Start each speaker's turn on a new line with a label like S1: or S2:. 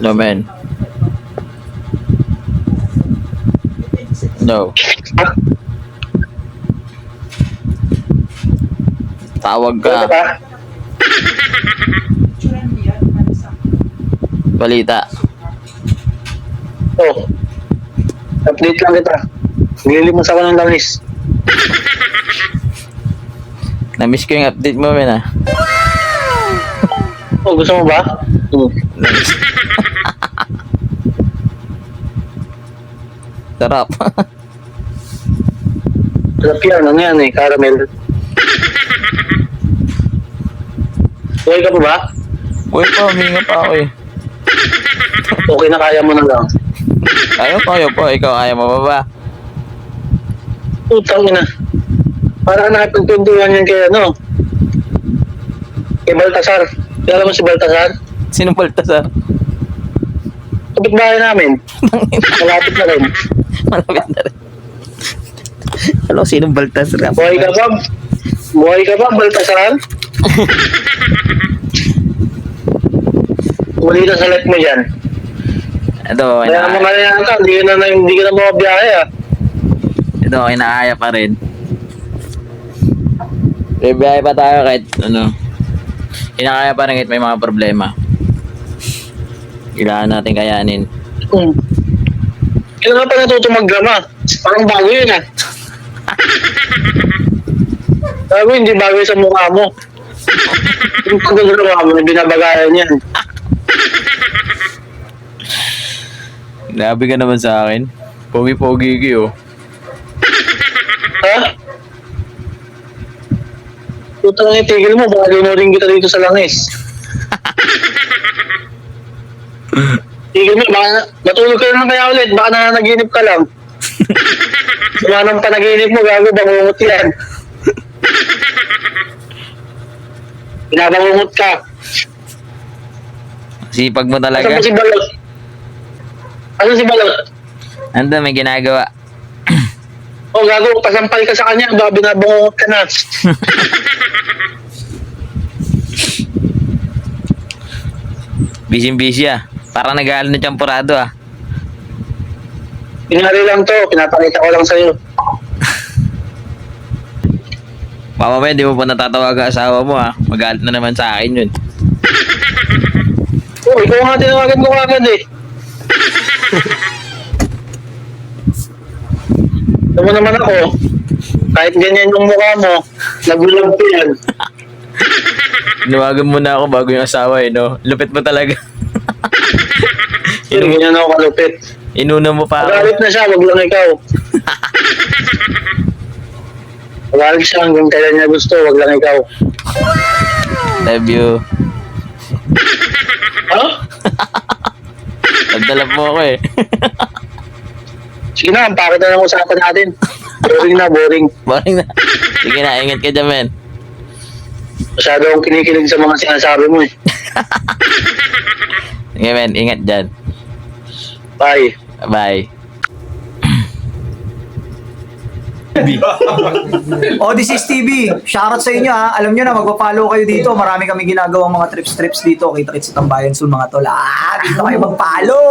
S1: No, man. No. Tawag ka.
S2: Ano ba?
S1: Balita.
S2: Oh. Update lang kita. Nililimos ako ng langis.
S1: Na-miss ko yung update mo, men, ah.
S2: Oh, gusto mo ba?
S1: Sarap.
S2: Sarap yan. Ano yan eh? Caramel. Okay ka pa ba?
S1: Uy pa, huminga pa ako eh.
S2: Okay na, kaya mo na lang.
S1: Ayaw po. Ikaw, ayaw mo ba ba?
S2: Putang ina. Para nakapagpintuhan yan kay ano? Kay Baltasar. Kaya mo si Baltasar?
S1: Sino Baltasar?
S2: Kapit bahay namin. Malapit na rin.
S1: Malapit na rin. Alam ko sinong Baltasar.
S2: Buhay ka ba? Buhay ka ba, Baltasar? Muli ka sa life mo dyan.
S1: Ito,
S2: Kaya mga yan ka, hindi ka na mabiyahe ah.
S1: ito, inaaya pa rin. Bibiyahe pa tayo kahit ano. Inakaya pa rin kahit may mga problema. Kailangan natin kayanin.
S2: Kailan ka pa natuto magdrama? Parang bago yun ah. Bago, hindi bago sa mukha mo. Yung pagkadrama mo, binabagayan yan.
S1: Grabe ka naman sa akin. Pogi-pogi ko.
S2: Ha? Putang ina, tigil mo, baka linurin kita dito sa langis. Tigil mo, baka natulog ka naman kaya ulit, baka nananaginip ka lang. Wala nang panaginip mo, gago, bangungot yan. Binabangungot ka.
S1: Sipag mo talaga.
S2: Asan ba si Balot? Asan si Balot?
S1: Ando, may ginagawa.
S2: Oh, gago, pasampal ka sa kanya, baka binabangungot ka na.
S1: Busy ah. Parang nag-aalala na champurado ah.
S2: Pinari lang to, pinapakita ko lang sa'yo.
S1: Mamaya, di mo pa natatawag ang asawa mo ah. Magalit na naman sa akin yun.
S2: Oh, ikaw nga tinawagan ko agad eh. Alam mo naman ako, kahit ganyan yung mukha mo, nagulog ko yan.
S1: Tinawagan mo na ako bago yung asawa eh, no? Lupit mo talaga.
S2: Hindi ganyan ako kalupit.
S1: Inuna mo pa ako.
S2: Magalit na siya, wag lang ikaw. Magalit siya hanggang kailan niya gusto, wag lang ikaw.
S1: Love you.
S2: Ha?
S1: Nagdalap mo ako eh.
S2: Sige na, ang pakit na ng usapan natin. Boring na, boring.
S1: Boring na. Sige na, ingat ka dyan, men.
S2: Masyado akong kinikilig sa mga sinasabi mo eh.
S1: Sige, men. Ingat dyan.
S2: Bye.
S1: Bye.
S3: Oh, this is TV. Shoutout sa inyo ha. Alam nyo na, magpa-follow kayo dito. Marami kami ginagawang mga trips dito. Kita-kits sa Tambayan soon mga tol. Dito kayo mag-follow.